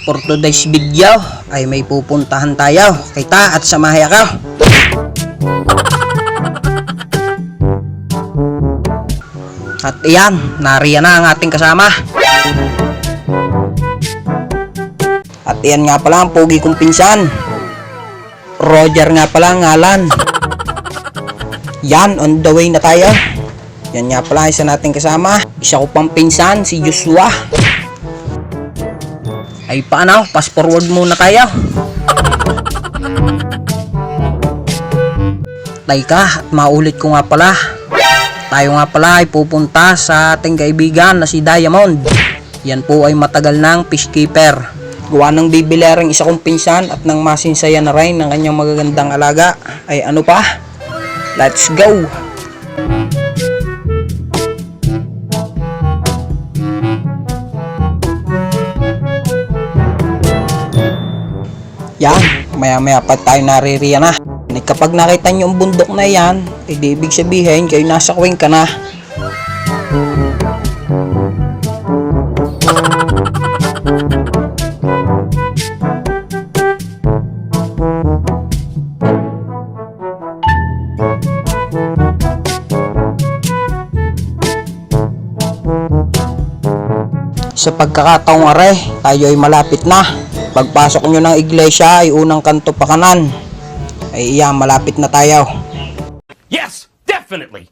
For today's video ay may pupuntahan tayo. Kita at samahay ako. At iyan, nariyan na ang ating kasama. At iyan nga pala ang pogi kong pinsan. Roger nga pala ang ngalan. Yan, on the way na tayo. Yan nga pala isa nating kasama. Isa ko pang pinsan, si Joshua. Ay paano, fast forward muna tayo. Teka, at maulit ko nga pala. Tayo nga pala ay pupunta sa ating kaibigan na si Diamond. Yan po ay matagal ng fishkeeper. Gawa ng bibilerang isa kong pinsan at nang masinsaya na rin ng kanyang magagandang alaga. Ay ano pa? Let's go! Yan, maya-maya pa tayo naririyan na. Kapag nakita nyo ang bundok na yan, di ibig sabihin kayo nasa kwing ka na. Sa pagkakataong are, tayo ay malapit na. Pagpasok nyo ng iglesia ay unang kanto pa kanan. Ay iya, malapit na tayo. Yes, definitely.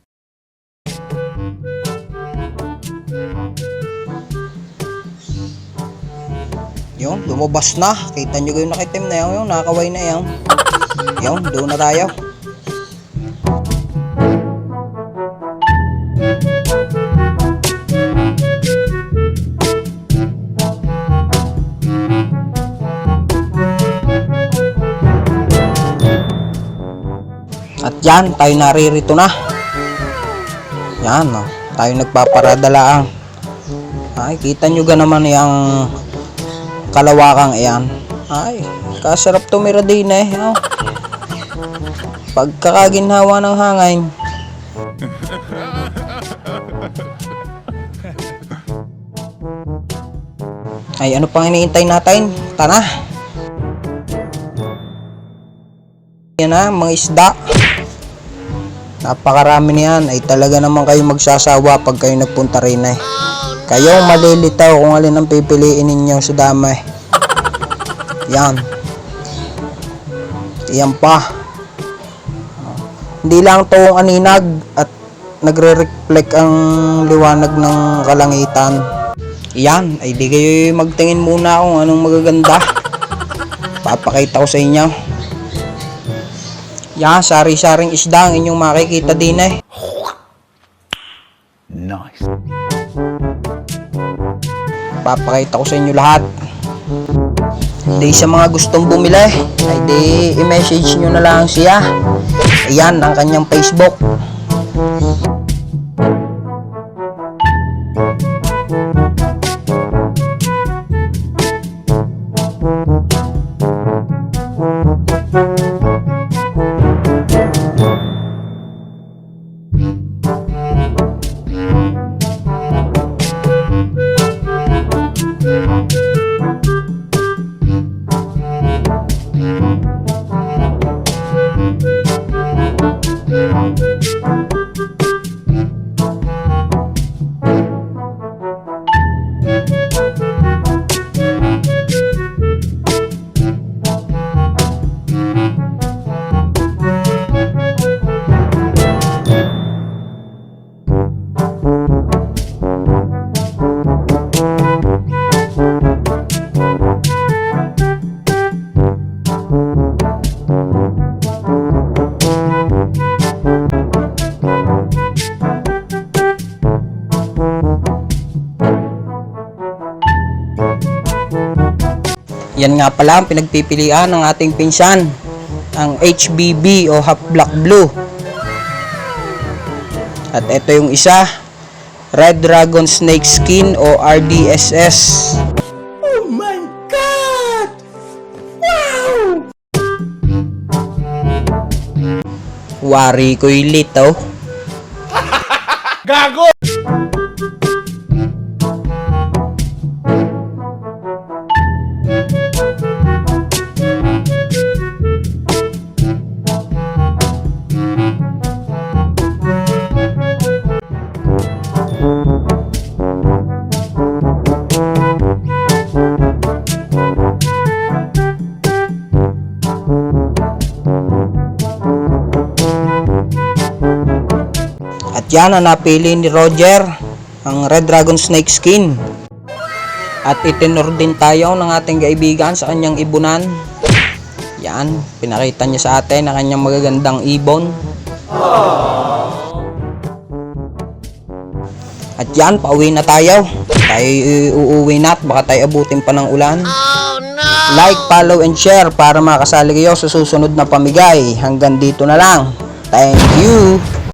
Yung, lumabas na. Kita nyo yung nakitim na yung nakakaway na yung. Yung, doon na tayo. At yan, tayo naririto na. Yan, oh, tayo nagpaparadalaang. Ay, kita nyo ga naman yung kalawakang iyan. Ay, kasarap tumira din eh. Oh. Pagkakaginhawa ng hangin. Ay, ano pang iniintay natin? Tara. Yan na, mga isda. Napakarami niyan. Ay talaga naman kayo magsasawa pag kayo nagpunta rin eh. Kayo malilitaw kung alin ang pipiliin ninyo sa dami. Yan. Yan pa. Hindi lang to aninag at nagre-reflect ang liwanag ng kalangitan. Yan. Ay di kayo magtingin muna kung anong magaganda. Papakita ko sa inyo. Yan, sari-saring isda ang inyong makikita din eh. Nice. Papakita ko sa inyo lahat. Di sa mga gustong bumili, ay di i-message nyo na lang siya. Ayan ang kanyang Facebook. Yan nga pala ang pinagpipilian ng ating pinsan, ang HBB o Half Black Blue. At ito yung isa, Red Dragon Snake Skin o RDSS. Oh my God! Wow! Wari ko'y lito. Gago! At yan ang napili ni Roger, ang Red Dragon Snake Skin. At itinur din tayo ng ating kaibigan sa kanyang ibunan. Yan, pinakita niya sa atin ang kanyang magagandang ibon. At yan, pauwi na tayo. Tayo uuwi na at baka tayo abutin pa ng ulan. Like, follow, and share para makasali kayo sa susunod na pamigay. Hanggang dito na lang. Thank you!